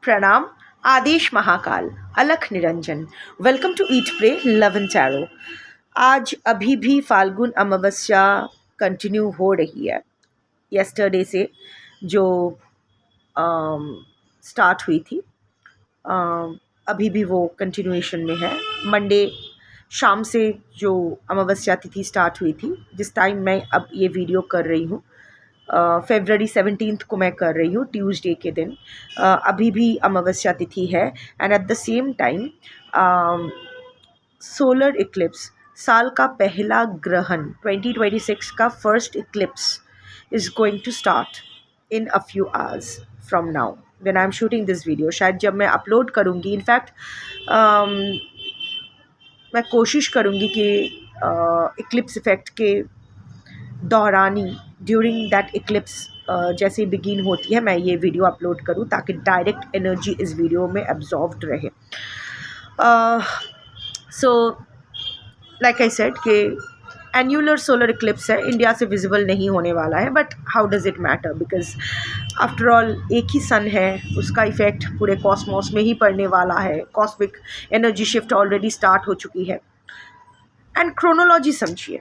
प्रणाम, आदेश महाकाल, अलख निरंजन। Welcome to eat pray love and tarot. आज अभी भी फाल्गुन अमावस्या कंटिन्यू हो रही है। यस्टरडे से जो स्टार्ट हुई थी, अभी भी वो कंटिन्यूएशन में है। मंडे शाम से जो अमावस्या तिथि स्टार्ट हुई थी, जिस टाइम मैं अब ये वीडियो कर रही हूँ, February 17 को मैं कर रही हूँ, ट्यूसडे के दिन। अभी भी अमावस्या तिथि है। And at the same time solar eclipse, साल का पहला ग्रहण, 2026 का first eclipse is going to start in a few hours from now when I am shooting this video. शायद जब मैं अपलोड करूँगी, इनफैक्ट मैं कोशिश करूँगी कि इक्लिप्स इफ़ेक्ट के दौरानी, ड्यूरिंग दैट इक्लिप्स जैसे ही बिगिन होती है, मैं ये वीडियो अपलोड करूँ ताकि डायरेक्ट एनर्जी इस वीडियो में एब्जॉर्ब्ड रहे। सो लाइक आई सेड कि एन्यूलर सोलर इक्लिप्स है, इंडिया से विजिबल नहीं होने वाला है, but how does it matter, because after all एक ही सन है, उसका इफ़ेक्ट पूरे कॉस्मोस में ही पड़ने वाला है। Cosmic energy shift already start हो चुकी है। एंड क्रोनोलॉजी समझिए,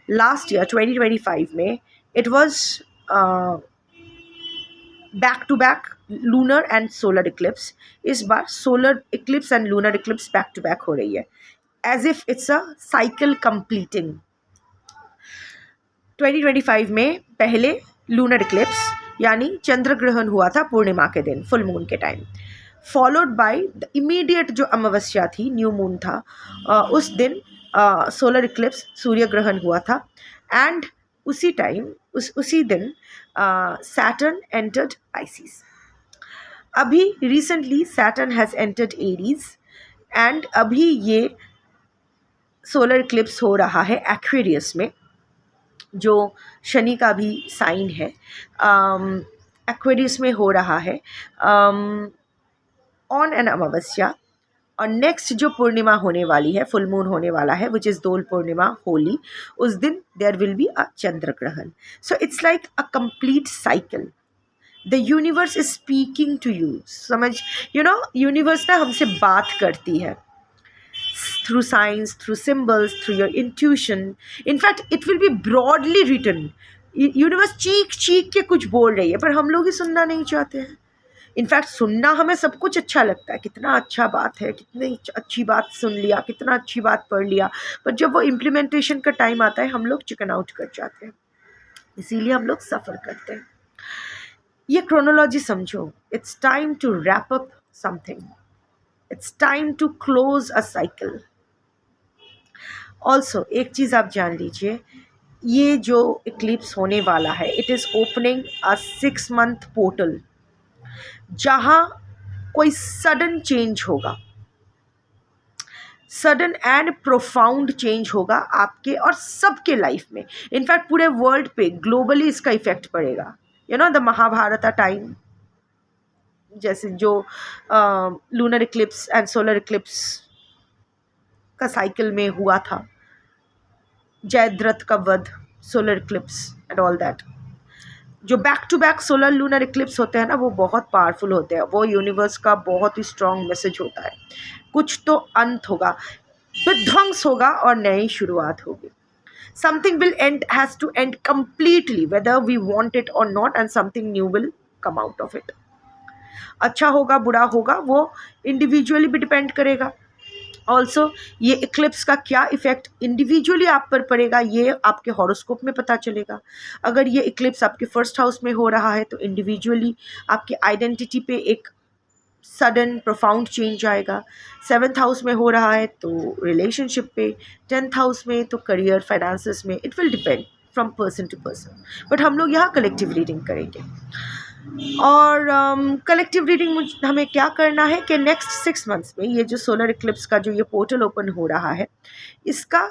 लास्ट ईयर 2025 में it was back to back lunar and solar eclipse. इस बार solar eclipse and lunar eclipse back to back हो रही है, as if it's a cycle completing. 2025 में पहले लूनर इक्लिप्स यानी चंद्र ग्रहण हुआ था पूर्णिमा के दिन, फुल मून के time, followed by the immediate जो अमावस्या थी, न्यू मून था, उस दिन सोलर इक्लिप्स, सूर्य ग्रहण हुआ था। एंड उसी टाइम उसी दिन सैटर्न एंटर्ड पाइसिस। अभी recently Saturn has entered Aries and अभी ये सोलर इक्लिप्स हो रहा है एक्वेरियस में, जो शनि का भी साइन है। एक्वेरियस में हो रहा है ऑन एन अमावस्या। और नेक्स्ट जो पूर्णिमा होने वाली है, फुल मून होने वाला है, विच इज़ दोल पूर्णिमा, होली, उस दिन देयर विल बी अ चंद्र ग्रहण। So it's like a complete cycle. The universe is speaking to you. समझ, यूनिवर्स ना हमसे बात करती है through science, through symbols, through your intuition. In fact, it will be broadly written. Universe चीख चीख के कुछ बोल रही है, पर हम लोग ही सुनना नहीं चाहते हैं। इनफैक्ट सुनना हमें सब कुछ अच्छा लगता है, कितना अच्छा बात है, कितनी अच्छी बात सुन लिया, कितना अच्छी बात पढ़ लिया, पर जब वो इम्प्लीमेंटेशन का टाइम आता है, हम लोग चिकन आउट कर जाते हैं। इसीलिए हम लोग सफ़र करते हैं। ये क्रोनोलॉजी समझो। It's time to wrap up something, it's time to close a cycle. Also एक चीज़ आप जान लीजिए, ये जो इक्लिप्स होने वाला है, it is opening a 6 month portal, जहाँ कोई सडन चेंज होगा, सडन एंड प्रोफाउंड चेंज होगा आपके और सबके लाइफ में। इनफैक्ट पूरे वर्ल्ड पे ग्लोबली इसका इफेक्ट पड़ेगा। द महाभारत टाइम जैसे जो lunar eclipse and solar eclipse का साइकिल में हुआ था, जयद्रथ का वध, solar eclipse and all that. जो back to back solar lunar eclipse होते हैं ना, वो बहुत पावरफुल होते हैं। वो यूनिवर्स का बहुत ही स्ट्रॉन्ग मैसेज होता है, कुछ तो अंत होगा, विध्वंस होगा और नई शुरुआत होगी। Something will end, has to end completely whether we want it or not, and something new will come out of it. अच्छा होगा बुरा होगा, वो इंडिविजुअली भी डिपेंड करेगा। ऑल्सो ये इक्लिप्स का क्या इफ़ेक्ट इंडिविजुअली आप पर पड़ेगा, ये आपके हॉरोस्कोप में पता चलेगा। अगर ये इक्लिप्स आपके फर्स्ट हाउस में हो रहा है तो इंडिविजुअली आपकी आइडेंटिटी पे एक सडन प्रोफाउंड चेंज आएगा। 7th हाउस में हो रहा है तो रिलेशनशिप पे, 10th हाउस में तो करियर, फाइनेंसेस में। It will depend from person to person, but हम लोग यहाँ कलेक्टिव रीडिंग करेंगे। और कलेक्टिव रीडिंग हमें क्या करना है कि नेक्स्ट 6 months में ये जो सोलर इक्लिप्स का जो ये पोर्टल ओपन हो रहा है, इसका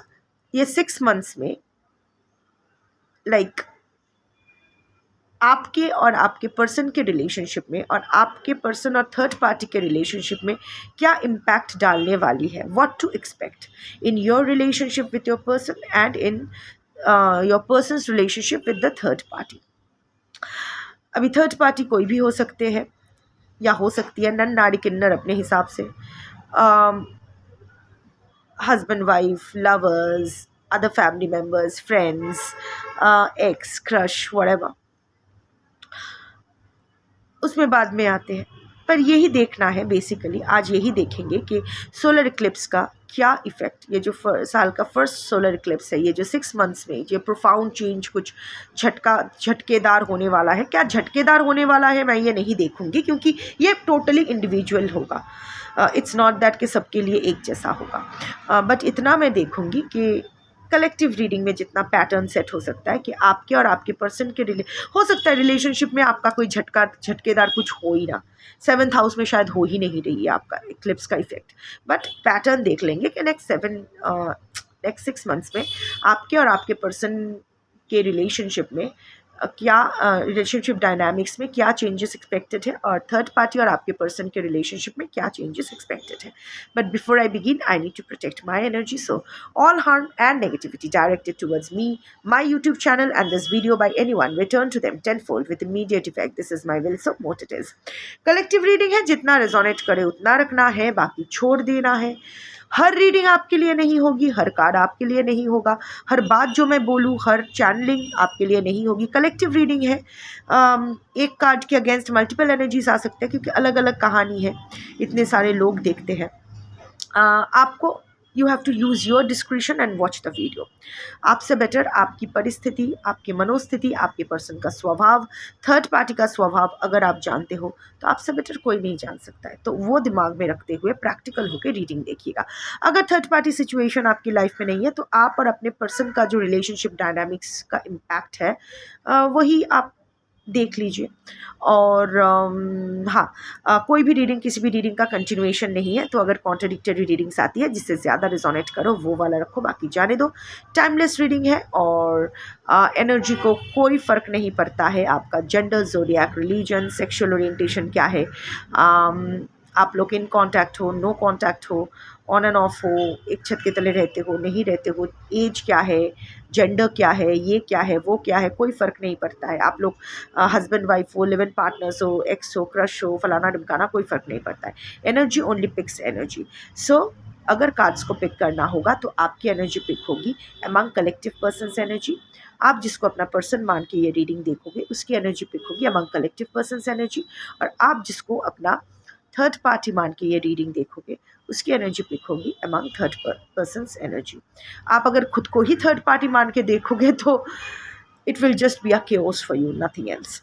ये 6 months में लाइक आपके और आपके पर्सन के रिलेशनशिप में और आपके पर्सन और थर्ड पार्टी के रिलेशनशिप में क्या इम्पैक्ट डालने वाली है, what to expect in your relationship with your person and in your person's relationship with the third party. अभी थर्ड पार्टी कोई भी हो सकते हैं, या हो सकती है नन नारी किन्नर अपने हिसाब से, husband wife, lovers, other family members, friends, x, crush, whatever, उसमें बाद में आते हैं। पर यही देखना है बेसिकली, आज यही देखेंगे कि सोलर इक्लिप्स का क्या इफ़ेक्ट, ये जो साल का फर्स्ट सोलर इक्लिप्स है, ये जो 6 मंथ्स में ये प्रोफाउंड चेंज, कुछ झटकेदार होने वाला है। क्या झटकेदार होने वाला है मैं ये नहीं देखूंगी, क्योंकि ये टोटली इंडिविजुअल होगा। इट्स नॉट दैट कि सबके लिए एक जैसा होगा, बट इतना मैं देखूंगी कि कलेक्टिव रीडिंग में जितना पैटर्न सेट हो सकता है कि आपके और आपके पर्सन के हो सकता है रिलेशनशिप में आपका कोई झटकेदार कुछ हो ही ना, 7th हाउस में शायद हो ही नहीं रही है आपका इक्लिप्स का इफेक्ट, बट पैटर्न देख लेंगे कि नेक्स्ट 6 मंथ्स में आपके और आपके पर्सन के रिलेशनशिप में क्या रिलेशनशिप डायनामिक्स में क्या चेंजेस एक्सपेक्टेड है, और थर्ड पार्टी और आपके पर्सन के रिलेशनशिप में क्या चेंजेस एक्सपेक्टेड है। But before I begin I need to protect my energy, so all harm and negativity directed towards me, my YouTube channel and this video by anyone, return to them tenfold with immediate effect. This is my will, so what it is. Collective reading है, जितना resonate करे उतना रखना है, बाकी छोड़ देना है। हर रीडिंग आपके लिए नहीं होगी, हर कार्ड आपके लिए नहीं होगा, हर बात जो मैं बोलूँ, हर चैनलिंग आपके लिए नहीं होगी। कलेक्टिव रीडिंग है, एक कार्ड के अगेंस्ट मल्टीपल एनर्जीज आ सकते हैं, क्योंकि अलग अलग कहानी है, इतने सारे लोग देखते हैं। आपको you have to use your discretion and watch the video. आपसे बेटर आपकी परिस्थिति, आपकी मनोस्थिति, आपके पर्सन का स्वभाव, थर्ड पार्टी का स्वभाव अगर आप जानते हो तो आपसे बेटर कोई नहीं जान सकता है। तो वो दिमाग में रखते हुए प्रैक्टिकल होकर रीडिंग देखिएगा। अगर थर्ड पार्टी सिचुएशन आपकी लाइफ में नहीं है तो आप और अपने पर्सन का जो रिलेशनशिप डायनामिक्स का इम्पैक्ट है वही आप देख लीजिए। और कोई भी रीडिंग किसी भी रीडिंग का कंटिन्यूएशन नहीं है, तो अगर कॉन्ट्रडिक्टरी रीडिंग्स आती है जिससे ज़्यादा रिजोनेट करो वो वाला रखो, बाकी जाने दो। टाइमलेस रीडिंग है और एनर्जी को कोई फ़र्क नहीं पड़ता है आपका gender, zodiac, religion, sexual orientation क्या है, आप लोग इन कांटेक्ट हो, नो कांटेक्ट हो, ऑन एंड ऑफ हो, एक छत के तले रहते हो, नहीं रहते हो, एज क्या है, जेंडर क्या है, ये क्या है, वो क्या है, कोई फ़र्क नहीं पड़ता है। आप लोग हस्बैंड वाइफ हो, लिव इन पार्टनर्स हो, एक्स हो, क्रश हो, फलाना ढिमकाना, कोई फ़र्क नहीं पड़ता है। Energy only picks energy. So अगर कार्ड्स को पिक करना होगा तो आपकी एनर्जी पिक होगी अमंग कलेक्टिव पर्सन्स एनर्जी। आप जिसको अपना पर्सन मान के ये रीडिंग देखोगे उसकी एनर्जी पिक होगी अमंग कलेक्टिव पर्सन्स एनर्जी, और आप जिसको अपना थर्ड पार्टी मान के ये रीडिंग देखोगे उसकी एनर्जी पिक होगी अमंग थर्ड पर्सन्स एनर्जी। आप अगर खुद को ही थर्ड पार्टी मान के देखोगे तो it will just be a chaos for you, nothing else.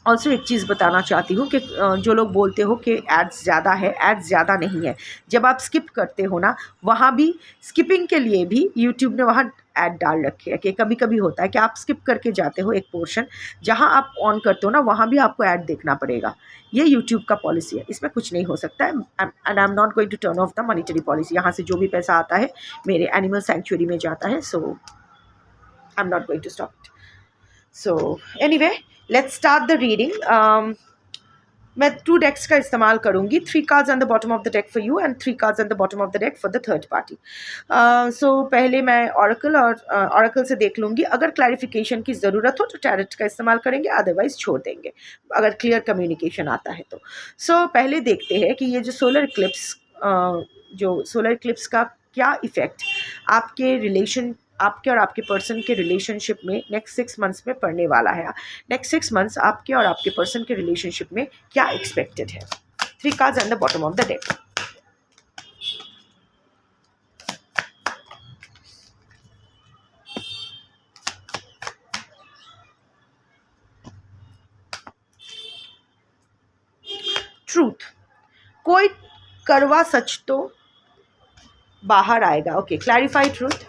Also एक चीज़ बताना चाहती हूँ कि जो लोग बोलते हो कि एड्स ज़्यादा है, एड्स ज़्यादा नहीं है। जब आप स्किप करते हो ना, वहाँ भी स्किपिंग के लिए भी यूट्यूब ने वहाँ ऐड डाल रखे हैं कि कभी कभी होता है कि आप स्किप करके जाते हो एक पोर्शन, जहाँ आप ऑन करते हो ना वहाँ भी आपको ऐड देखना पड़ेगा। ये यूट्यूब का पॉलिसी है, इसमें कुछ नहीं हो सकता है। And I am not going to turn off the monetary policy. यहाँ से जो भी पैसा आता है मेरे एनिमल सेंचुरी में जाता है, so I am not going to stop it. So anyway, let's start the reading. मैं 2 डेक्स का इस्तेमाल करूँगी, 3 cards on the bottom of the deck for you and 3 cards on the bottom of the deck for the third party. So पहले मैं oracle और oracle से देख लूँगी। अगर क्लैरिफिकेशन की ज़रूरत हो तो टैरेट का इस्तेमाल करेंगे, अदरवाइज छोड़ देंगे अगर क्लियर कम्युनिकेशन आता है तो। सो पहले देखते हैं कि ये जो सोलर इक्लिप्स का क्या इफ़ेक्ट आपके और आपके पर्सन के रिलेशनशिप में नेक्स्ट 6 मंथ्स में पड़ने वाला है। नेक्स्ट 6 मंथ्स आपके और आपके पर्सन के रिलेशनशिप में क्या एक्सपेक्टेड है। 3 cards on the bottom of the deck. Truth, कोई कड़वा सच तो बाहर आएगा। Okay, clarify truth,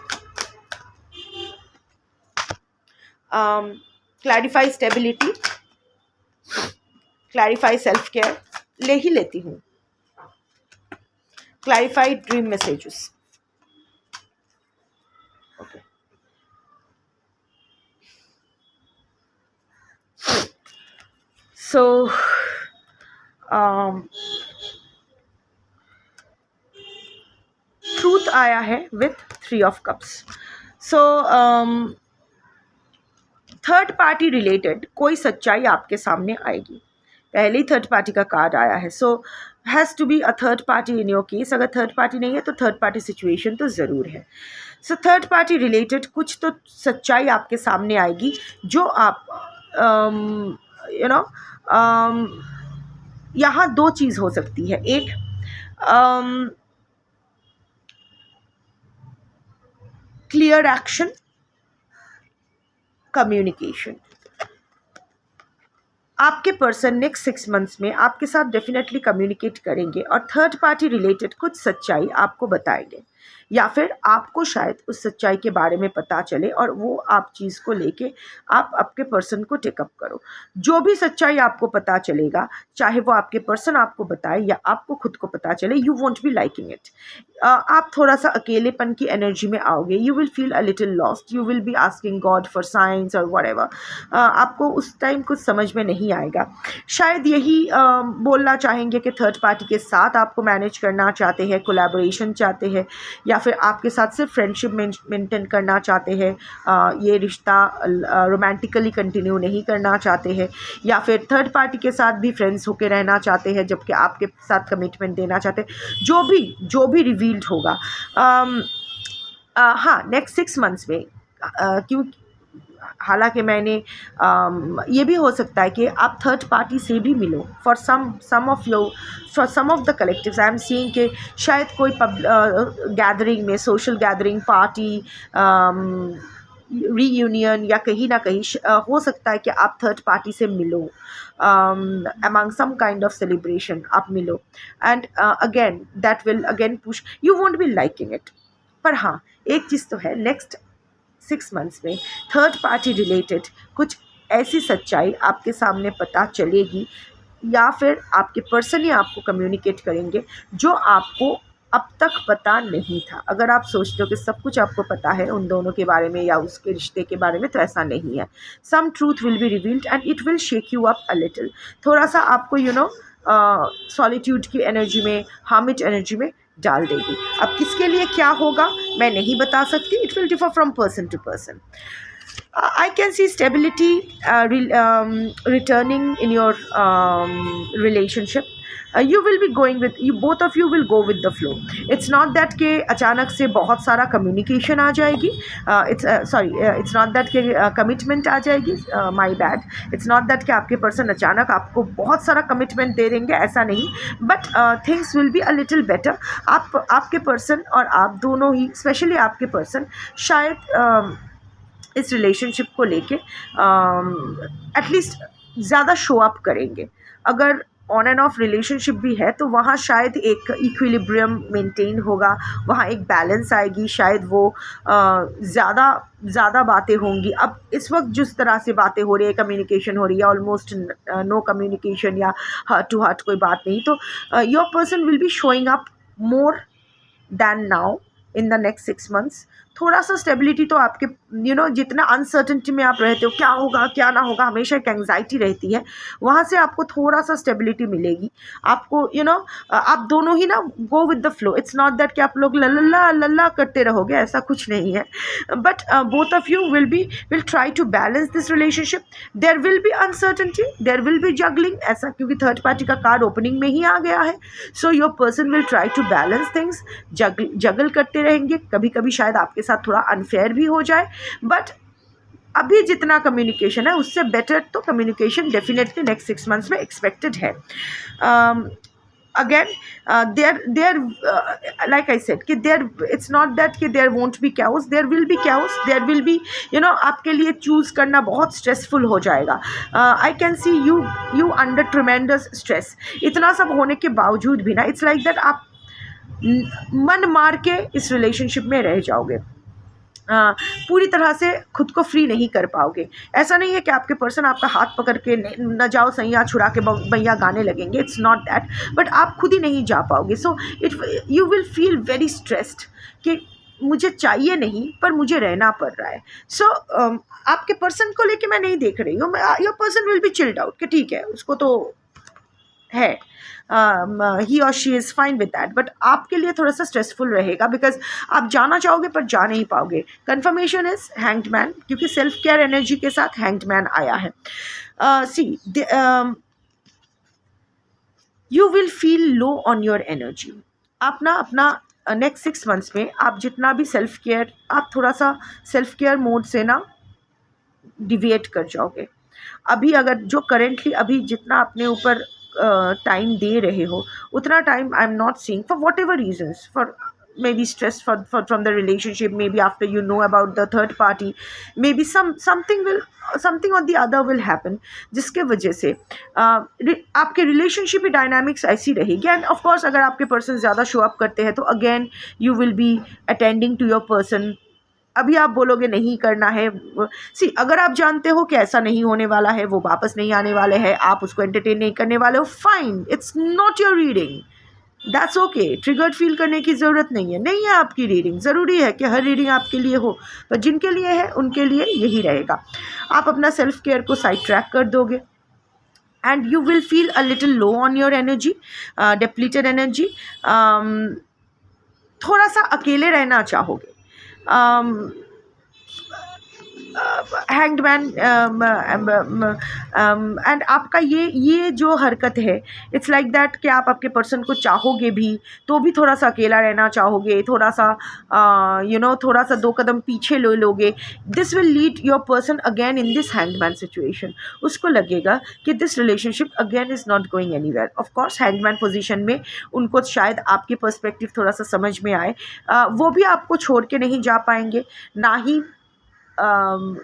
clarify stability, clarify self care, ले ही लेती हूँ, clarify dream messages. Okay. So truth आया है with 3 of cups. So third party related कोई सच्चाई आपके सामने आएगी। पहले ही थर्ड पार्टी का कार्ड आया है, so has to be a third party in your case. अगर थर्ड पार्टी नहीं है तो थर्ड पार्टी सिचुएशन तो ज़रूर है। सो थर्ड पार्टी रिलेटेड कुछ तो सच्चाई आपके सामने आएगी जो आप यू नो यहाँ दो चीज़ हो सकती है। एक क्लियर एक्शन, कम्युनिकेशन। आपके पर्सन नेक्स्ट 6 मंथ्स में आपके साथ डेफिनेटली कम्युनिकेट करेंगे और थर्ड पार्टी रिलेटेड कुछ सच्चाई आपको बताएंगे, या फिर आपको शायद उस सच्चाई के बारे में पता चले और वो आप चीज़ को लेके आप आपके पर्सन को टेकअप करो। जो भी सच्चाई आपको पता चलेगा, चाहे वो आपके पर्सन आपको बताए या आपको खुद को पता चले, you won't be liking it. आप थोड़ा सा अकेलेपन की एनर्जी में आओगे, you will feel a little lost, you will be asking God for science और व्हाटएवर। आपको उस टाइम कुछ समझ में नहीं आएगा। शायद यही बोलना चाहेंगे कि थर्ड पार्टी के साथ आपको मैनेज करना चाहते हैं, कोलैबोरेशन चाहते हैं, या फिर आपके साथ सिर्फ फ्रेंडशिप मेंटेन करना चाहते हैं, ये रिश्ता रोमांटिकली कंटिन्यू नहीं करना चाहते हैं, या फिर थर्ड पार्टी के साथ भी फ्रेंड्स होकर रहना चाहते हैं जबकि आपके साथ कमिटमेंट देना चाहते हैं। जो भी रिवील्ड होगा हाँ नेक्स्ट 6 मंथ्स में, क्यों हालांकि मैंने ये भी हो सकता है कि आप थर्ड पार्टी से भी मिलो। For some of the collectives I am seeing कि शायद कोई गैदरिंग में, सोशल गैदरिंग, पार्टी, रीयूनियन या कहीं ना कहीं हो सकता है कि आप थर्ड पार्टी से मिलो, among some kind of celebration आप मिलो, and again that will again push, you won't be liking it. पर हाँ एक चीज़ तो है, नेक्स्ट 6 मंथ्स में थर्ड पार्टी रिलेटेड कुछ ऐसी सच्चाई आपके सामने पता चलेगी, या फिर आपके पर्सन ही आपको कम्युनिकेट करेंगे जो आपको अब तक पता नहीं था। अगर आप सोचते हो कि सब कुछ आपको पता है उन दोनों के बारे में या उसके रिश्ते के बारे में, तो ऐसा नहीं है। Some truth will be revealed and it will shake you up a little. थोड़ा सा आपको सॉलिट्यूड की एनर्जी में, हार्मिट एनर्जी में डाल देगी। अब किसके लिए क्या होगा मैं नहीं बता सकती, it will differ from person to person. I can see stability returning in your relationship. You will be going with, you both of you will go with the flow. It's not that कि अचानक से बहुत सारा communication आ जाएगी, it's not that कि commitment आ जाएगी, my bad, it's not that कि आपके person अचानक आपको बहुत सारा commitment दे देंगे, ऐसा नहीं, but things will be a little better. आपके person और आप दोनों ही, स्पेशली आपके person शायद इस रिलेशनशिप को लेके एटलीस्ट ज़्यादा शो अप करेंगे। अगर ऑन एंड ऑफ रिलेशनशिप भी है तो वहाँ शायद एक इक्विलिब्रियम मेंटेन होगा, वहाँ एक बैलेंस आएगी, शायद वो ज़्यादा बातें होंगी। अब इस वक्त जिस तरह से बातें हो रही है, कम्युनिकेशन हो रही है, ऑलमोस्ट नो कम्युनिकेशन या हार्ट टू हार्ट कोई बात नहीं, तो your person will be showing up more than now in the next 6 months. थोड़ा सा स्टेबिलिटी तो आपके जितना अनसर्टेनिटी में आप रहते हो, क्या होगा क्या ना होगा, हमेशा एक एंग्जाइटी रहती है, वहाँ से आपको थोड़ा सा स्टेबिलिटी मिलेगी। आपको आप दोनों ही ना go with the flow. It's not that कि आप लोग लल्ला लल्ला करते रहोगे, ऐसा कुछ नहीं है, but both of you will try to balance this relationship. There will be uncertainty, there will be juggling, ऐसा क्योंकि थर्ड पार्टी का कार्ड ओपनिंग में ही आ गया है। So your person will try to balance things, juggle करते रहेंगे। कभी कभी शायद आपके साथ थोड़ा अनफेयर भी हो जाए, बट अभी जितना कम्युनिकेशन है उससे बेटर तो कम्युनिकेशन डेफिनेटली नेक्स्ट 6 मंथ्स में एक्सपेक्टेड है। Again there like I said कि it's not that कि there won't be chaos, there will be chaos, there will be आपके लिए चूज़ करना बहुत स्ट्रेसफुल हो जाएगा। I can see you under tremendous stress। इतना सब होने के बावजूद भी ना, it's like that आप मन मार के इस रिलेशनशिप में रह जाओगे, पूरी तरह से खुद को फ्री नहीं कर पाओगे। ऐसा नहीं है कि आपके पर्सन आपका हाथ पकड़ के न जाओ सैया छुड़ा के भैया गाने लगेंगे, इट्स नॉट दैट, बट आप खुद ही नहीं जा पाओगे। So you will feel very stressed कि मुझे चाहिए नहीं पर मुझे रहना पड़ रहा है। सो आपके पर्सन को लेके मैं नहीं देख रही हूँ, your person will be chilled out कि ठीक है उसको तो है, ही और she is fine with that, but आपके लिए थोड़ा सा स्ट्रेसफुल रहेगा बिकॉज आप जाना चाहोगे पर जा नहीं पाओगे। कन्फर्मेशन इज हैंग्ड मैन, क्योंकि सेल्फ केयर एनर्जी के साथ हैंग्ड मैन आया है। You will feel low on your energy. आप ना अपना नेक्स्ट 6 मंथ्स में आप जितना भी सेल्फ केयर, आप थोड़ा सा सेल्फ केयर मोड से ना डिविएट कर जाओगे। अभी अगर जो करेंटली अभी जितना अपने ऊपर टाइम दे रहे हो, उतना time I am not seeing for whatever reasons, for maybe stress from the relationship, maybe after you know about the third party, maybe something or the other will happen, जिसके वजह से आपके relationship की dynamics ऐसी रहेगी। End of course अगर आपके person ज़्यादा शो अप करते हैं तो again you will be attending to your person. अभी आप बोलोगे नहीं करना है, सी अगर आप जानते हो कि ऐसा नहीं होने वाला है, वो वापस नहीं आने वाले हैं, आप उसको एंटरटेन नहीं करने वाले हो, fine, it's not your reading, that's okay. Triggered feel करने की ज़रूरत नहीं है आपकी रीडिंग। ज़रूरी है कि हर रीडिंग आपके लिए हो, पर जिनके लिए है उनके लिए यही रहेगा। आप अपना सेल्फ केयर को साइड ट्रैक कर दोगे and you will feel a little low on your energy, depleted energy. थोड़ा सा अकेले रहना चाहोगे। हैंग्ड मैन एंड आपका ये जो हरकत है, इट्स लाइक दैट कि आप आपके पर्सन को चाहोगे भी तो भी थोड़ा सा अकेला रहना चाहोगे, थोड़ा सा थोड़ा सा 2 कदम पीछे ले लोगे। This will lead your person again in this hangman situation. उसको लगेगा कि this relationship again is not going anywhere. Of course hangman position में उनको शायद आपके पर्सपेक्टिव थोड़ा सा समझ में आए, वो भी आपको छोड़ के नहीं जा पाएंगे, ना ही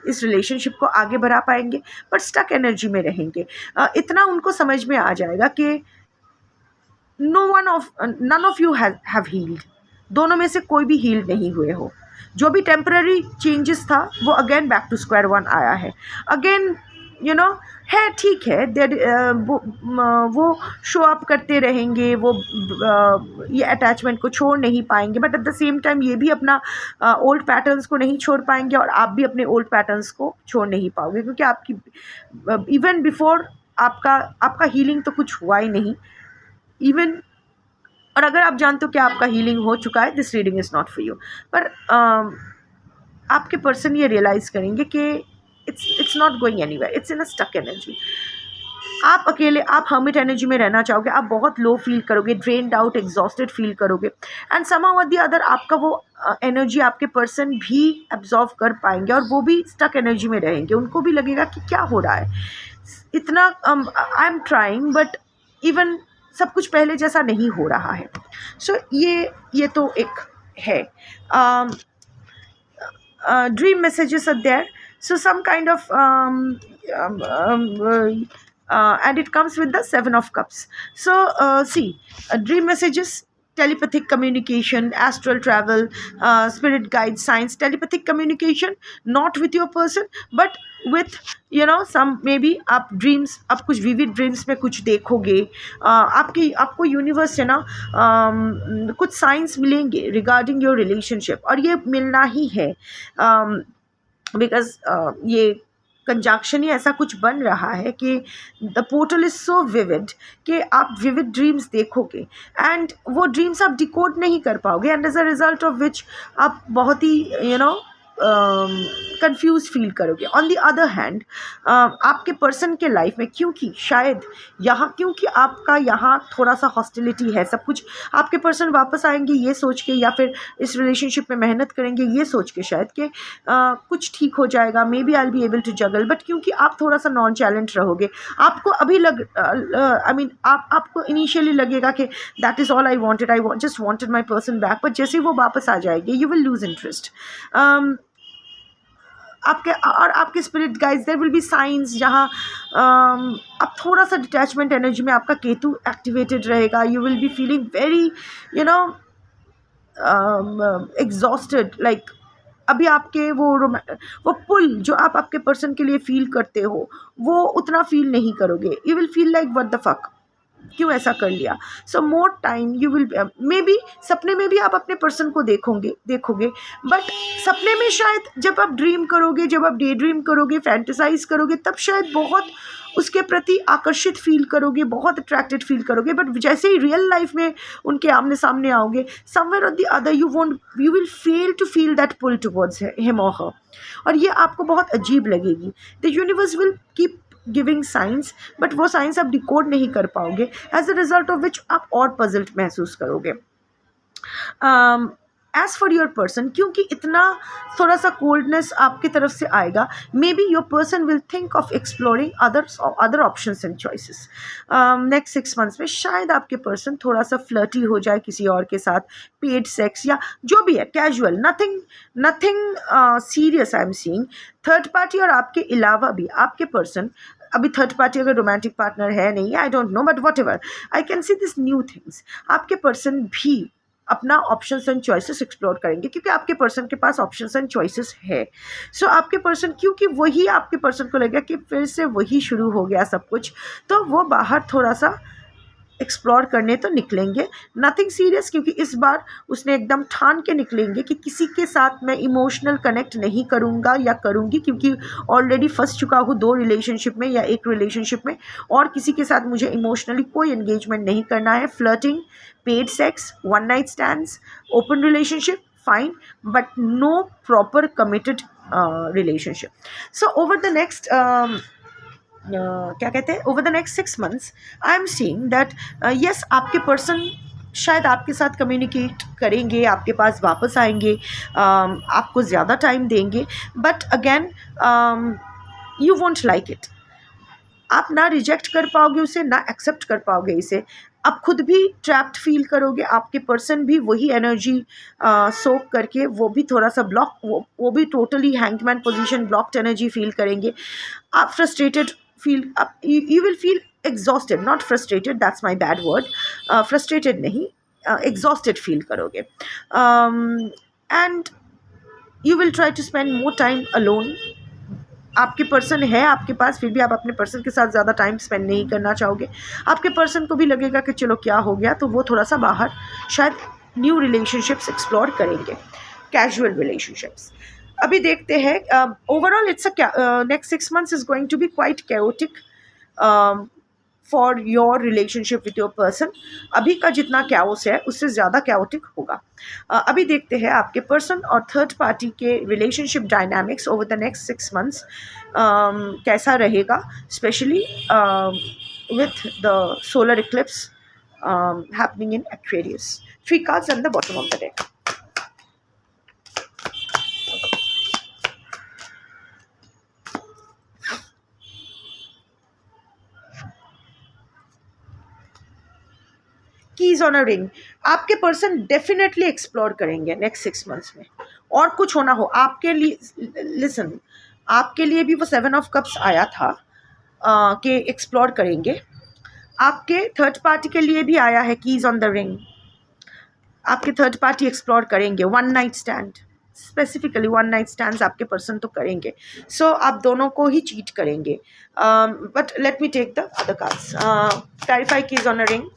इस रिलेशनशिप को आगे बढ़ा पाएंगे, पर स्टक एनर्जी में रहेंगे। इतना उनको समझ में आ जाएगा कि none of you have healed. दोनों में से कोई भी हील्ड नहीं हुए हो। जो भी टेम्पररी चेंजेस था वो again back to square one आया है। अगेन है, ठीक है, वो शो अप करते रहेंगे, वो ये अटैचमेंट को छोड़ नहीं पाएंगे, but at the same time ये भी अपना ओल्ड पैटर्न्स को नहीं छोड़ पाएंगे और आप भी अपने ओल्ड पैटर्न्स को छोड़ नहीं पाओगे, क्योंकि आपकी इवन बिफोर आपका हीलिंग तो कुछ हुआ ही नहीं इवन। और अगर आप जानते हो कि आपका हीलिंग हो चुका है, this reading is not for you. पर आपके पर्सन ये रियलाइज़ करेंगे कि it's not going anywhere, it's in a stuck energy. आप अकेले, आप हर्मिट एनर्जी में रहना चाहोगे, आप बहुत लो फील करोगे, ड्रेन्ड आउट, एग्जॉस्टेड फील करोगे, एंड समहाउ और द अदर आपका वो एनर्जी आपके पर्सन भी एब्जॉर्व कर पाएंगे और वो भी स्टक एनर्जी में रहेंगे। उनको भी लगेगा कि क्या हो रहा है, इतना I am trying but even सब कुछ पहले जैसा नहीं हो रहा है। सो ये तो एक है। Dream messages are there, so some kind of and it comes with the 7 of cups. So see, dream messages, telepathic communication, astral travel, spirit guide signs, telepathic communication, not with your person but with some maybe आप dreams, आप कुछ vivid dreams में कुछ देखोगे, आपको universe से ना कुछ साइंस मिलेंगे रिगार्डिंग योर रिलेशनशिप, और ये मिलना ही है बिकॉज ये कंजंक्शन ही ऐसा कुछ बन रहा है कि the portal is so vivid कि आप विविड ड्रीम्स देखोगे एंड वो ड्रीम्स आप डिकोड नहीं कर पाओगे, and as a result of which आप बहुत ही कंफ्यूज फील करोगे। ऑन द अदर हैंड आपके पर्सन के लाइफ में क्योंकि शायद क्योंकि आपका यहाँ थोड़ा सा हॉस्टिलिटी है, सब कुछ आपके पर्सन वापस आएंगे ये सोच के, या फिर इस रिलेशनशिप में मेहनत करेंगे ये सोच के शायद कि कुछ ठीक हो जाएगा, maybe I be able to juggle, but क्योंकि आप थोड़ा सा नॉन चैलेंज रहोगे, आपको अभी आपको इनिशियली लगेगा कि that is all I just wanted my person back, but जैसे ही वो वापस आ जाएंगे यू विल लूज इंटरेस्ट। आपके spirit guides, there will be signs जहाँ आप थोड़ा सा डिटैचमेंट एनर्जी में, आपका केतु एक्टिवेटेड रहेगा, you will be feeling very exhausted, like अभी आपके वो पुल जो आप आपके पर्सन के लिए फील करते हो वो उतना फील नहीं करोगे, you will feel like what the fuck, क्यों ऐसा कर लिया। So more time you will, maybe सपने में भी आप अपने पर्सन को देखोगे, बट सपने में शायद जब आप ड्रीम करोगे, जब आप डे ड्रीम करोगे, फैंटेसाइज करोगे, तब शायद बहुत उसके प्रति आकर्षित फील करोगे, बहुत अट्रैक्टेड फील करोगे, बट जैसे ही रियल लाइफ में उनके आमने सामने आओगे, समवेयर और the other you will fail to feel that pull towards him और हर, और ये आपको बहुत अजीब लगेगी। The universe will keep giving signs, but वो साइंस आप डिकोड नहीं कर पाओगे, as a result of which आप और पजल्ड महसूस करोगे. एज फॉर योर पर्सन, क्योंकि इतना थोड़ा सा कोल्डनेस आपकी तरफ से आएगा, may be your person will think of exploring other options and choices. Next 6 months में शायद आपके पर्सन थोड़ा सा फ्लर्टी हो जाए किसी और के साथ, पेड सेक्स या जो भी है, casual, nothing serious I am seeing. Third party और आपके अलावा भी आपके पर्सन, अभी थर्ड पार्टी अगर रोमांटिक पार्टनर है नहीं, आई don't no, but what ever, I can see this new things. आपके पर्सन भी अपना ऑप्शंस एंड चॉइसेस एक्सप्लोर करेंगे, क्योंकि आपके पर्सन के पास ऑप्शंस एंड चॉइसेस है. सो आपके पर्सन, क्योंकि वही आपके पर्सन को लगेगा कि फिर से वही शुरू हो गया सब कुछ, तो वो बाहर थोड़ा सा एक्सप्लोर करने तो निकलेंगे. नथिंग सीरियस, क्योंकि इस बार उसने एकदम ठान के निकलेंगे कि किसी के साथ मैं इमोशनल कनेक्ट नहीं करूँगा या करूँगी, क्योंकि ऑलरेडी फंस चुका हूँ 2 रिलेशनशिप में या एक रिलेशनशिप में, और किसी के साथ मुझे इमोशनली कोई एंगेजमेंट नहीं करना है. Flirting, paid sex, one night stands, open relationship, fine, but no proper committed relationship. So over the next क्या कहते हैं, over the next 6 months I am seeing that yes, आपके पर्सन शायद आपके साथ कम्युनिकेट करेंगे, आपके पास वापस आएंगे, आपको ज़्यादा टाइम देंगे, but again you won't like it. आप ना रिजेक्ट कर पाओगे उसे, ना एक्सेप्ट कर पाओगे इसे. आप खुद भी ट्रैप्ड फील करोगे, आपके पर्सन भी वही एनर्जी सोक करके वो भी थोड़ा सा ब्लॉक, वो भी totally hangman position, blocked energy feel करेंगे. आप frustrated feel, you will feel exhausted, not frustrated, that's my bad word, frustrated नहीं, exhausted feel करोगे. And you will try to spend more time alone. आपके person है आपके पास, फिर भी आप अपने पर्सन के साथ ज़्यादा टाइम स्पेंड नहीं करना चाहोगे. आपके पर्सन को भी लगेगा कि चलो क्या हो गया, तो वो थोड़ा सा बाहर शायद न्यू रिलेशनशिप्स एक्सप्लोर करेंगे, कैजुअल रिलेशनशिप्स. अभी देखते हैं. Overall it's next 6 months is going to be quite chaotic for your relationship with your person. अभी का जितना कैओस है उससे ज़्यादा कैओटिक होगा. अभी देखते हैं आपके पर्सन और थर्ड पार्टी के relationship dynamics over the next 6 months कैसा रहेगा, specially with the solar Eclipse happening in Aquarius. 3 cards at the bottom of the deck. Keys on a ring. आपके पर्सन डेफिनेटली एक्सप्लोर करेंगे next 6 months में, और कुछ होना हो आपके लिए. लिसन, आपके लिए भी वो 7 of Cups आया था कि एक्सप्लोर करेंगे. आपके थर्ड पार्टी के लिए भी आया है कीज ऑन द रिंग. आपके थर्ड पार्टी एक्सप्लोर करेंगे. One night stand, specifically one night stands आपके पर्सन तो करेंगे. सो आप दोनों को ही चीट करेंगे. But let me take the other cards. Clarify keys on a ring,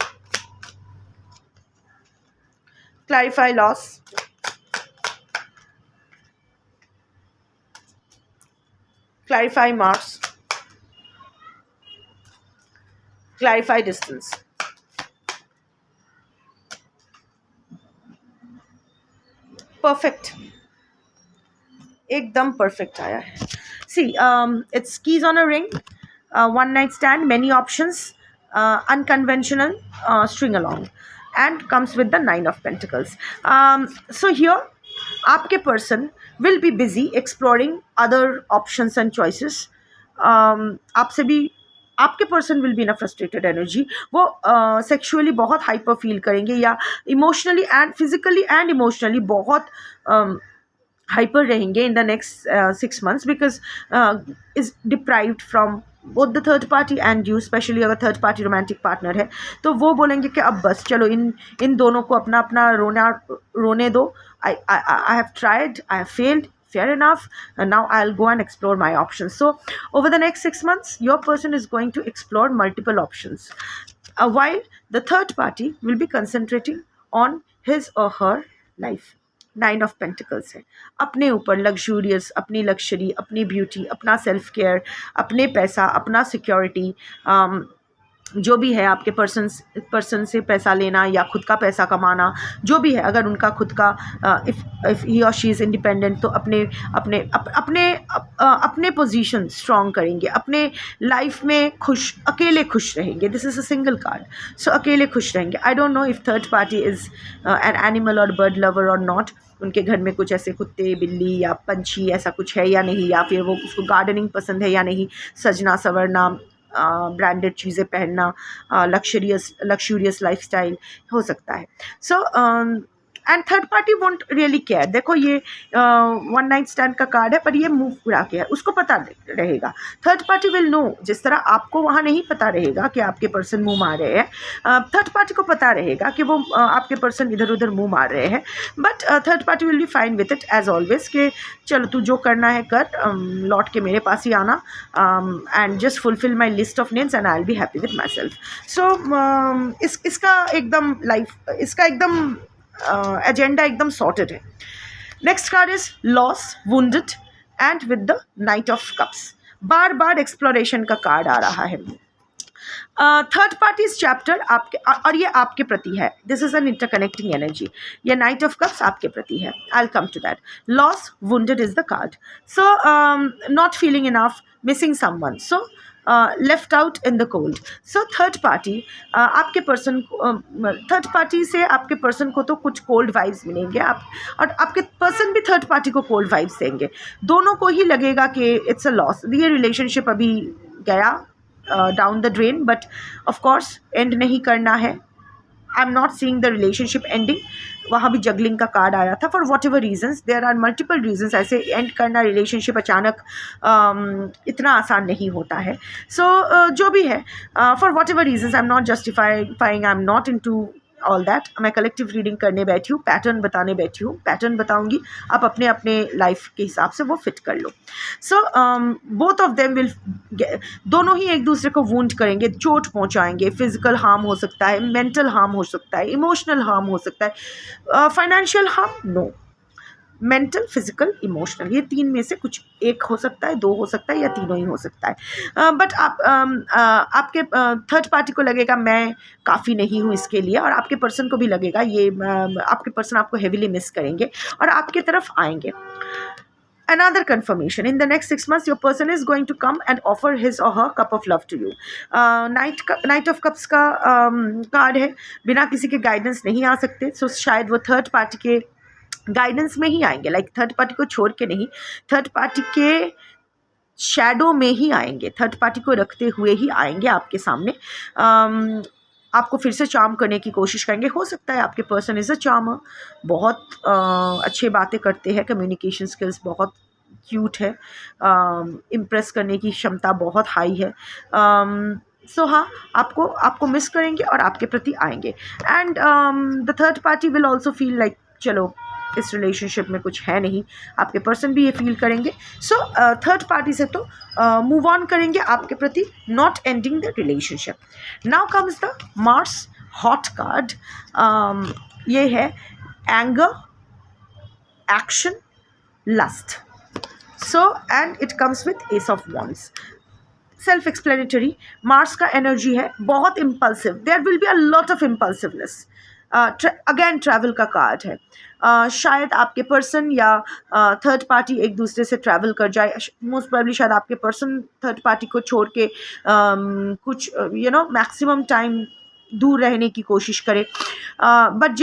clarify loss, clarify Mars, clarify distance. Perfect, एकदम perfect आया है. See, it's keys on a ring, one night stand, many options, unconventional, string along, and comes with the 9 of Pentacles. So here आपके person will be busy exploring other options and choices. आपसे भी आपके person will be in a frustrated energy. वो sexually बहुत hyper feel करेंगे, या emotionally and physically and emotionally बहुत hyper रहेंगे in the next 6 months, because is deprived from both the third party and you. Specially अगर third party romantic partner है तो वो बोलेंगे कि अब बस चलो इन दोनों को अपना अपना रोने दो. I have tried, I have failed, fair enough, and now I'll go and explore my options. So over the next 6 months your person is going to explore multiple options, while the third party will be concentrating on his or her life. 9 of Pentacles है, अपने ऊपर luxurious, अपनी luxury, अपनी beauty, अपना self care, अपने पैसा, अपना security, जो भी है आपके पर्सन से पैसा लेना या खुद का पैसा कमाना, जो भी है, अगर उनका खुद का इफ़ ही और शी इज़ इंडिपेंडेंट, तो अपने पोजीशन स्ट्रॉन्ग करेंगे, अपने लाइफ में अकेले खुश रहेंगे। This is a single card, so अकेले खुश रहेंगे। I don't know if third party is an animal और बर्ड लवर और नॉट। उनके घर में कुछ ऐसे कुत्ते बिल्ली या पंछी ऐसा कुछ है या नहीं, या फिर वो उसको गार्डनिंग पसंद है या नहीं, सजना संवरना, ब्रांडेड चीज़ें पहनना, लक्शरियस लाइफस्टाइल हो सकता है। So and third party won't really care. देखो ये वन नाइट स्टैंड का कार्ड है, पर ये मूव उड़ा के है, उसको पता रहेगा। थर्ड पार्टी विल नो, जिस तरह आपको वहाँ नहीं पता रहेगा कि आपके पर्सन मुँह मार रहे हैं, थर्ड पार्टी को पता रहेगा कि वो आपके पर्सन इधर उधर मुँह मार रहे हैं। But third party will be fine with it as always, कि चलो तू जो करना है कर, लौट के मेरे पास ही आना, and just fulfil my list of names and I will be happy with myself. So इसका एकदम एजेंडा एकदम सॉर्टेड है। Next card is loss, wounded and with the knight of cups. बार बार एक्सप्लोरेशन का कार्ड आ रहा है। थर्ड पार्टीज चैप्टर आपके, और ये आपके प्रति है। This is an interconnecting energy. ये नाइट ऑफ कप्स आपके प्रति है। I will come to that. Loss, wounded is the card. So not feeling enough, missing someone, so left out in the cold. So third party आपके person को, third party से आपके person को तो कुछ कोल्ड वाइब्स मिलेंगे, और आपके पर्सन भी थर्ड पार्टी को कोल्ड वाइब्स देंगे। दोनों को ही लगेगा कि इट्स अ लॉस। ये रिलेशनशिप अभी गया down the drain, but of course end नहीं करना है। I am not seeing the relationship ending. वहाँ भी जगलिंग का कार्ड आया था। For whatever reasons, there are multiple reasons. ऐसे एंड करना रिलेशनशिप अचानक इतना आसान नहीं होता है। सो जो भी है, for whatever reasons, I am not justifying, I am not into all that. मैं कलेक्टिव रीडिंग करने बैठी हूँ, पैटर्न बताने बैठी हूँ, पैटर्न बताऊँगी, आप अपने अपने लाइफ के हिसाब से वो फिट कर लो। So both of them will, दोनों ही एक दूसरे को वूंड करेंगे, चोट पहुँचाएंगे। फिजिकल हार्म हो सकता है, मेंटल हार्म हो सकता है, इमोशनल हार्म हो सकता है, financial harm no, mental, physical, emotional, ये तीन में से कुछ एक हो सकता है, दो हो सकता है, या तीनों ही हो सकता है। बट आपके थर्ड पार्टी को लगेगा मैं काफ़ी नहीं हूँ इसके लिए, और आपके पर्सन को भी लगेगा ये आपके पर्सन आपको हेविली मिस करेंगे और आपके तरफ आएंगे। Another confirmation, in the next 6 months your person is going to come and offer his or her cup of love to you. Knight of Cups का कार्ड है। बिना किसी के गाइडेंस नहीं आ सकते, सो शायद वो थर्ड पार्टी के गाइडेंस में ही आएंगे, लाइक थर्ड पार्टी को छोड़ के नहीं, थर्ड पार्टी के शैडो में ही आएंगे, थर्ड पार्टी को रखते हुए ही आएंगे आपके सामने। आपको फिर से चार्म करने की कोशिश करेंगे। हो सकता है आपके पर्सन इज़ अ चार्मर, बहुत अच्छे बातें करते हैं, कम्युनिकेशन स्किल्स बहुत क्यूट है, इम्प्रेस करने की क्षमता बहुत हाई है। सो हाँ, आपको मिस करेंगे और आपके प्रति आएंगे। And the third party will also feel like चलो इस रिलेशनशिप में कुछ है नहीं, आपके पर्सन भी ये फील करेंगे। सो थर्ड पार्टी से तो मूव ऑन करेंगे आपके प्रति, not ending the relationship. Now comes the Mars hot card. ये है anger, action, lust. So and it comes with ace of wands. Self explanatory. Mars का एनर्जी है बहुत impulsive, there will be a lot of impulsiveness. Again travel का card है। शायद आपके person या थर्ड पार्टी एक दूसरे से ट्रैवल कर जाए। मोस्ट प्रोबेबली शायद आपके पर्सन थर्ड पार्टी को छोड़ के कुछ मैक्सिमम टाइम दूर रहने की कोशिश करे। बट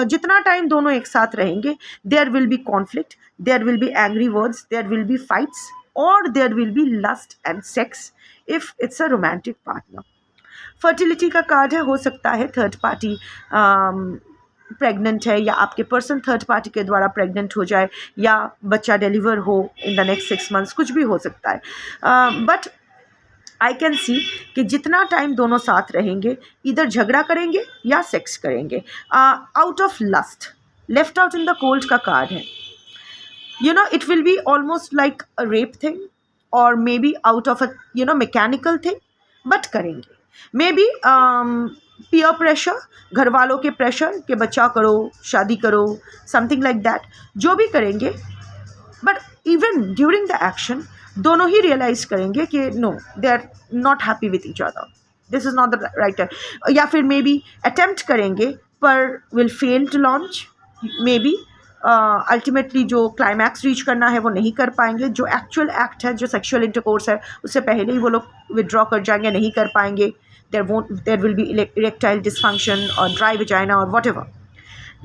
जितना टाइम दोनों एक साथ रहेंगे, there will be conflict, there will be angry words, there will be fights, और there will be lust and sex if it's a romantic partner. Fertility का कार्ड है। हो सकता है थर्ड पार्टी प्रेग्नेंट है, या आपके पर्सन थर्ड पार्टी के द्वारा प्रेग्नेंट हो जाए, या बच्चा डिलीवर हो इन द नेक्स्ट 6 months, कुछ भी हो सकता है। बट आई कैन सी कि जितना टाइम दोनों साथ रहेंगे, इधर झगड़ा करेंगे या सेक्स करेंगे। Out of lust, left out in the cold का कार्ड है। It will be almost like a rape thing, और maybe out of a mechanical thing, but करेंगे। मे बी पीयर प्रेशर, घर वालों के प्रेशर कि बच्चा करो, शादी करो, समथिंग लाइक दैट, जो भी करेंगे। But even during the action दोनों ही रियलाइज करेंगे कि no, they are not happy with each other. This is not the right time, या फिर मे बी अटेम्प्ट करेंगे पर will fail to launch, maybe ultimately जो क्लाइमैक्स रीच करना है वो नहीं कर पाएंगे, जो एक्चुअल एक्ट है, जो सेक्सुअल इंटरकोर्स है उससे पहले ही वो लोग विड्रॉ कर जाएंगे, नहीं कर पाएंगे, there will be erectile dysfunction और ड्राई वजाइना और whatever.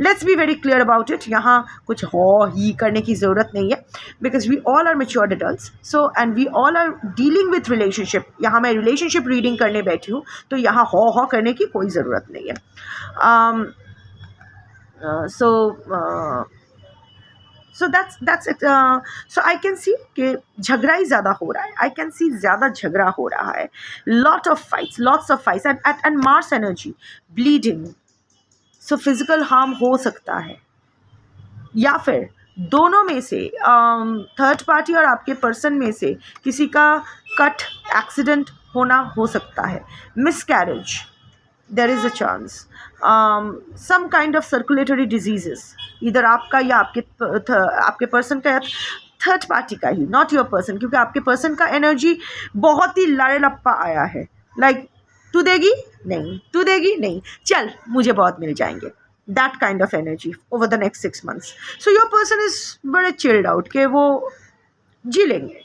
Let's be very clear about it. यहाँ कुछ हो ही करने की ज़रूरत नहीं है, because we all are matured adults, so and we all are dealing with relationship. यहाँ मैं रिलेशनशिप रीडिंग करने बैठी हूँ, तो यहाँ हो करने की कोई ज़रूरत नहीं है. So that's it. So I can see कि झगड़ा ही ज़्यादा हो रहा है. I can see ज़्यादा झगड़ा हो रहा है. Lots of fights and Mars energy, bleeding. So physical harm हो सकता है, या फिर दोनों में से थर्ड पार्टी और आपके पर्सन में से किसी का कट एक्सीडेंट होना हो सकता है, miscarriage, there is a chance, some kind of circulatory diseases, इधर आपका या आपके पर्सन का या थर्ड पार्टी का ही, नॉट योर पर्सन, क्योंकि आपके पर्सन का एनर्जी बहुत ही लड़लप्पा आया है, लाइक तू देगी नहीं, चल मुझे बहुत मिल जाएंगे, that kind of energy over the next 6 months. So your person is बड़े chilled out कि वो जी लेंगे,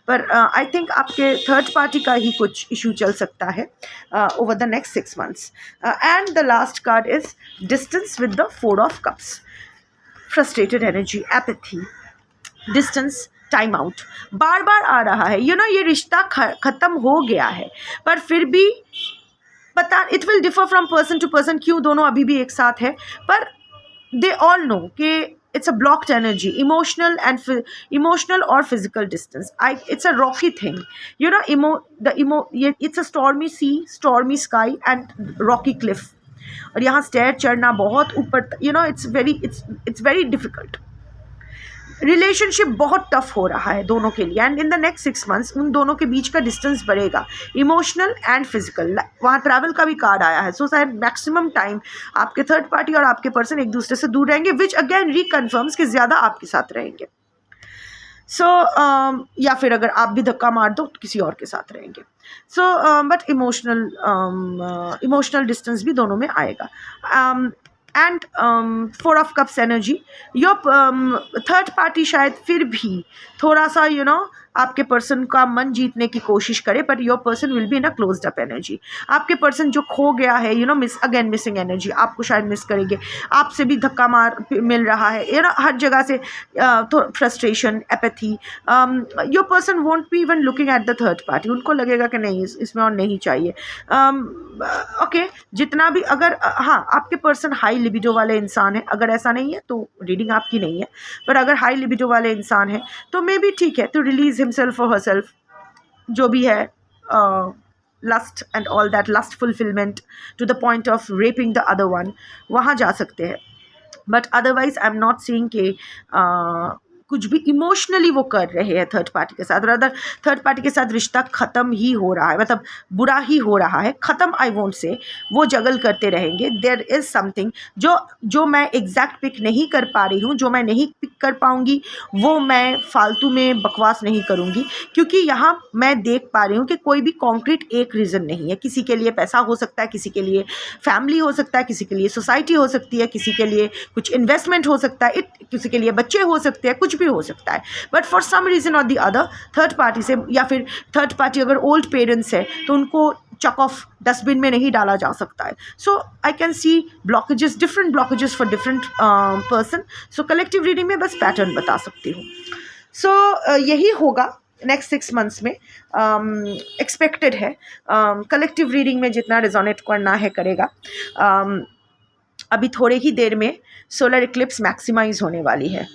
पर आई थिंक आपके थर्ड पार्टी का ही कुछ इशू चल सकता है over the next 6 months. And the last card is distance with the 4 of Cups. Frustrated energy, apathy, distance, time out बार बार आ रहा है. ये रिश्ता ख़त्म हो गया है, पर फिर भी पता, it will differ from person to person क्यों दोनों अभी भी एक साथ है, पर दे ऑल नो कि it's a blocked energy, emotional or physical distance. It's a rocky thing, it's a stormy sea, stormy sky and rocky cliff. और यहाँ स्टेयर चढ़ना बहुत ऊपर, it's very difficult. रिलेशनशिप बहुत टफ हो रहा है दोनों के लिए, and in the next 6 months उन दोनों के बीच का डिस्टेंस बढ़ेगा, इमोशनल एंड फिजिकल. वहाँ ट्रैवल का भी कार्ड आया है, सो शायद मैक्सिमम टाइम आपके थर्ड पार्टी और आपके पर्सन एक दूसरे से दूर रहेंगे, विच अगेन रिकन्फर्म्स कि ज़्यादा आपके साथ रहेंगे. सो या फिर अगर आप भी धक्का मार दो तो किसी और के साथ रहेंगे. सो बट इमोशनल डिस्टेंस भी दोनों में आएगा. And 4 of Cups energy, your third party शायद फिर भी थोड़ा सा आपके पर्सन का मन जीतने की कोशिश करे, but your person will be in a closed up energy. आपके पर्सन जो खो गया है, मिसिंग एनर्जी, आपको शायद मिस करेंगे, आपसे भी धक्का मार मिल रहा है, हर जगह से frustration, apathy. Your person won't be even looking at the third party. उनको लगेगा कि नहीं, इसमें और नहीं चाहिए. ओके, जितना भी अगर आपके पर्सन हाई लिबिडो वाले इंसान है, अगर ऐसा नहीं है तो रीडिंग आपकी नहीं है, पर अगर हाई लिबिडो वाले इंसान है तो मे बी ठीक है तो रिलीज हिमसेल्फ और हरसेल्फ, जो भी है, lust and all that, lust fulfilment to the point of raping the other one, वहाँ जा सकते हैं. But otherwise I am not seeing कि कुछ भी इमोशनली वो कर रहे हैं थर्ड पार्टी के साथ. रादर थर्ड पार्टी के साथ रिश्ता ख़त्म ही हो रहा है, मतलब बुरा ही हो रहा है. ख़त्म आई वोंट से, वो जगल करते रहेंगे. देयर इज़ समथिंग जो मैं एग्जैक्ट पिक नहीं कर पा रही हूँ, जो मैं नहीं पिक कर पाऊँगी, वो मैं फालतू में बकवास नहीं करूँगी, क्योंकि यहाँ मैं देख पा रही हूँ कि कोई भी कॉन्क्रीट एक रीज़न नहीं है. किसी के लिए पैसा हो सकता है, किसी के लिए फैमिली हो सकता है, किसी के लिए सोसाइटी हो सकती है, किसी के लिए कुछ इन्वेस्टमेंट हो सकता है, किसी के लिए बच्चे हो सकते हैं, कुछ भी हो सकता है. बट फॉर सम रीज़न और द अदर थर्ड पार्टी से, या फिर थर्ड पार्टी अगर ओल्ड पेरेंट्स है तो उनको चक ऑफ डस्टबिन में नहीं डाला जा सकता है. So I can see blockages, different blockages for different person. So collective reading में बस पैटर्न बता सकती हूँ. सो यही होगा नेक्स्ट 6 months में, एक्सपेक्टेड है. कलेक्टिव रीडिंग में जितना रिजोनेट करना है करेगा. अभी थोड़े ही देर में सोलर इक्लिप्स मैक्सिमाइज होने वाली है,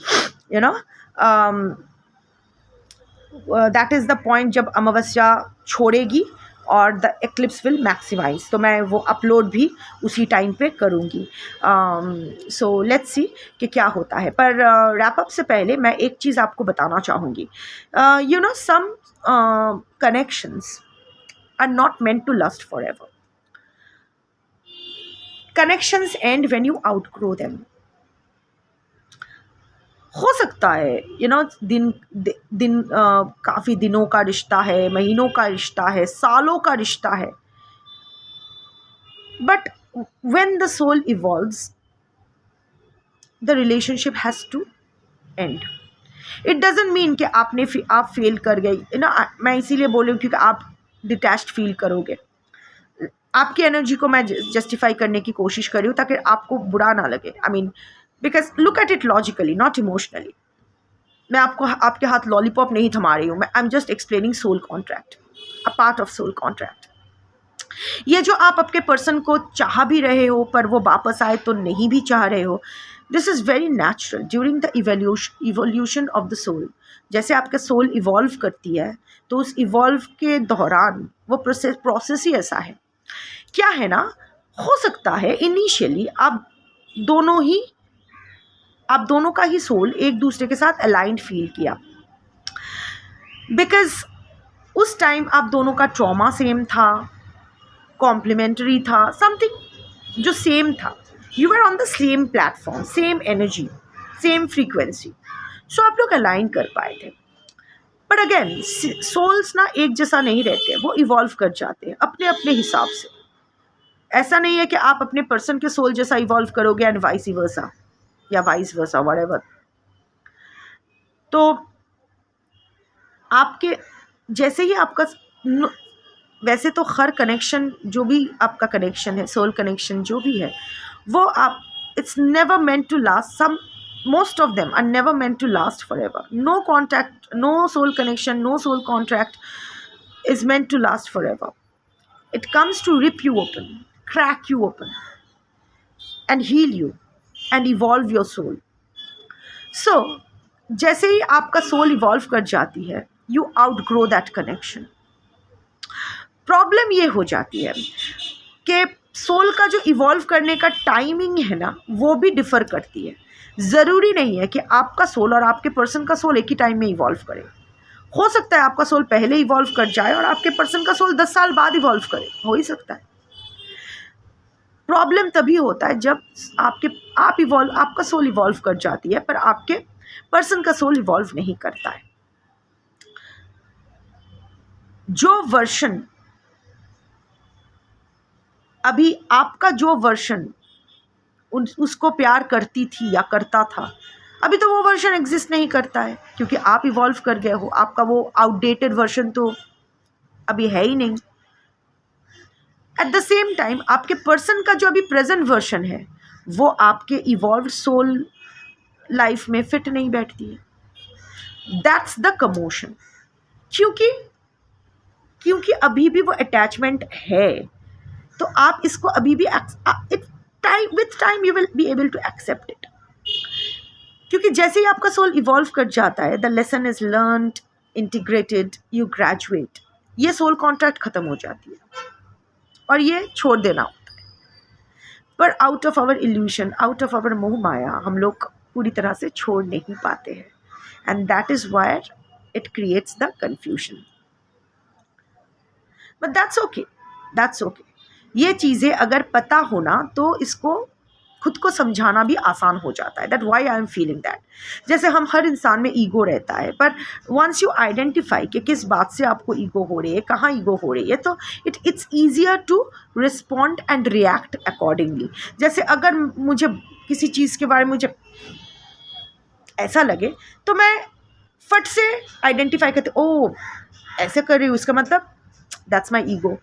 दैट इज़ द पॉइंट जब अमावस्या छोड़ेगी और द एक्लिप्स विल मैक्सिमाइज. तो मैं वो अपलोड भी उसी टाइम पे करूँगी. सो लेट्स सी कि क्या होता है. पर रैप अप से पहले मैं एक चीज़ आपको बताना चाहूँगी. Some connections are not meant to last forever. Connections end when you outgrow them. हो सकता है दिन काफ़ी दिनों का रिश्ता है, महीनों का रिश्ता है, सालों का रिश्ता है, But when the soul evolves, the relationship has to end. It doesn't mean कि आप फेल कर गई ना. मैं इसीलिए बोल रही हूँ क्योंकि आप डिटैच्ड फील करोगे. आपकी एनर्जी को मैं जस्टिफाई करने की कोशिश कर रही हूँ ताकि आपको बुरा ना लगे. I mean because look at it logically not emotionally. मैं आपको आपके हाथ लॉलीपॉप नहीं थमा रही हूँ. मैं I am just explaining soul contract, a part of soul contract. ये जो आप अपने पर्सन को चाह भी रहे हो पर वो वापस आए तो नहीं भी चाह रहे हो, this is very natural during the evolution of the soul. जैसे आपका सोल इवॉल्व करती है तो उस इवॉल्व के दौरान वो प्रोसेस ही ऐसा है. क्या है ना, हो सकता है इनिशियली आप दोनों का ही सोल एक दूसरे के साथ अलाइंड फील किया, बिकॉज उस टाइम आप दोनों का ट्रॉमा सेम था, कॉम्प्लीमेंटरी था, समथिंग जो सेम था. You are on the same platform, same energy, same frequency. So आप लोग अलाइन कर पाए थे. बट अगेन सोल्स ना एक जैसा नहीं रहते, वो इवॉल्व कर जाते हैं अपने अपने हिसाब से. ऐसा नहीं है कि आप अपने पर्सन के सोल जैसा इवॉल्व करोगे एंड वाइस वर्सा या वाइस वर्सा व्हाटएवर. तो आपके जैसे ही आपका वैसे तो हर कनेक्शन जो भी आपका कनेक्शन है, सोल कनेक्शन जो भी है, वो आप it's never meant to last. Some most of them are never meant to last forever. No contact, no soul connection, no soul contract is meant to last forever. It comes to rip you open, crack you open and heal you and evolve your soul. So जैसे ही आपका soul evolve कर जाती है, you outgrow that connection. Problem ये हो जाती है कि सोल का जो इवॉल्व करने का टाइमिंग है ना, वो भी डिफ़र करती है. ज़रूरी नहीं है कि आपका सोल और आपके पर्सन का सोल एक ही टाइम में इवॉल्व करे. हो सकता है आपका सोल पहले इवॉल्व कर जाए और आपके पर्सन का सोल 10 साल बाद इवॉल्व करे, हो ही सकता है. प्रॉब्लम तभी होता है जब आपका सोल इवॉल्व कर जाती है पर आपके पर्सन का सोल इवॉल्व नहीं करता है. जो वर्शन अभी आपका जो वर्शन उसको प्यार करती थी या करता था, अभी तो वो वर्शन एग्जिस्ट नहीं करता है क्योंकि आप इवॉल्व कर गए हो. आपका वो आउटडेटेड वर्शन तो अभी है ही नहीं. एट द सेम टाइम आपके पर्सन का जो अभी प्रेजेंट वर्शन है वो आपके इवॉल्व सोल लाइफ में फिट नहीं बैठती है. That's the commotion. क्योंकि अभी भी वो अटैचमेंट है. तो आप इसको अभी भी with time you will be able to accept it. क्योंकि जैसे ही आपका सोल इवॉल्व कर जाता है, the lesson is learned, integrated, you graduate. ये सोल कॉन्ट्रैक्ट खत्म हो जाती है और ये छोड़ देना होता है. पर out of our illusion, out of our मोह माया हम लोग पूरी तरह से छोड़ नहीं पाते हैं. And that is wire it creates the confusion. But that's okay. ये चीज़ें अगर पता होना तो इसको खुद को समझाना भी आसान हो जाता है. That why I am feeling that. जैसे हम हर इंसान में ईगो रहता है, पर वंस यू आइडेंटिफाई कि किस बात से आपको ईगो हो रही है, कहाँ ईगो हो रही है, तो it's easier to respond and react accordingly. जैसे अगर मुझे किसी चीज़ के बारे में मुझे ऐसा लगे तो मैं फट से आइडेंटिफाई करती, ओ ऐसे कर रही हूँ, इसका मतलब दैट्स माई ईगो.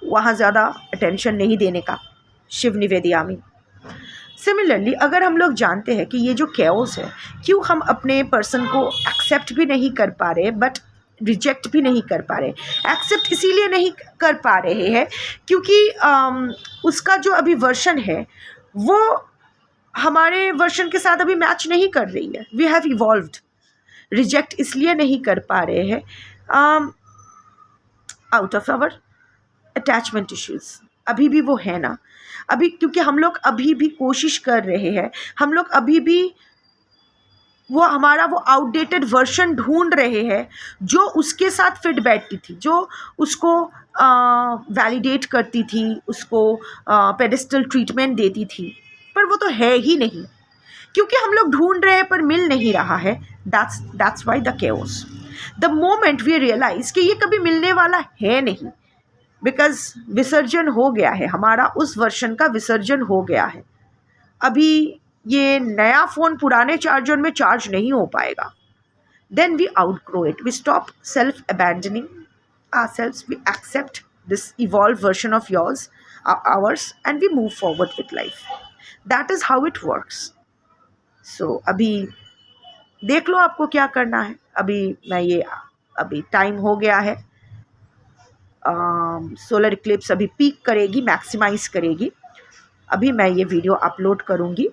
वहाँ ज़्यादा अटेंशन नहीं देने का. शिव निवेदियामी. सिमिलरली अगर हम लोग जानते हैं कि ये जो कैओस है, क्यों हम अपने पर्सन को एक्सेप्ट भी नहीं कर पा रहे बट रिजेक्ट भी नहीं कर पा रहे. एक्सेप्ट इसीलिए नहीं कर पा रहे हैं क्योंकि उसका जो अभी वर्शन है वो हमारे वर्शन के साथ अभी मैच नहीं कर रही है. We have evolved. रिजेक्ट इसलिए नहीं कर पा रहे हैं out of our attachment issues. अभी भी वो है ना, अभी क्योंकि हम लोग अभी भी कोशिश कर रहे हैं, हम लोग अभी भी वो हमारा वो आउटडेटेड वर्शन ढूंढ रहे हैं जो उसके साथ फिट बैठती थी, जो उसको वैलिडेट करती थी, उसको पेडिस्टल ट्रीटमेंट देती थी. पर वो तो है ही नहीं क्योंकि हम लोग ढूंढ रहे हैं पर मिल नहीं रहा है. That's why the chaos. The moment we realise कि ये कभी मिलने वाला है नहीं, बिकॉज विसर्जन हो गया है, हमारा उस वर्षन का विसर्जन हो गया है। अभी ये नया फ़ोन पुराने चार्जर में चार्ज नहीं हो पाएगा। Then we outgrow it. We stop self-abandoning ourselves. We accept this evolved version of ours, and we move forward with life. That is how it works. So अभी देख लो आपको क्या करना है। अभी टाइम हो गया है। सोलर इक्लिप्स अभी पीक करेगी, मैक्सिमाइज करेगी। अभी मैं ये वीडियो अपलोड करूँगी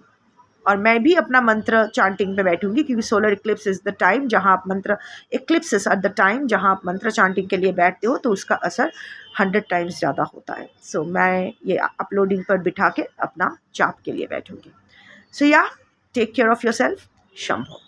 और मैं भी अपना मंत्र चांटिंग पे बैठूंगी, क्योंकि solar Eclipse is the time जहां आप मंत्र, इक्लिप्सेस आर द टाइम जहां आप मंत्र चांटिंग के लिए बैठते हो तो उसका असर 100 टाइम्स ज़्यादा होता है। सो मैं ये अपलोडिंग पर बिठा के अपना जाप के लिए बैठूंगी। So yeah, take care of yourself. Shambho.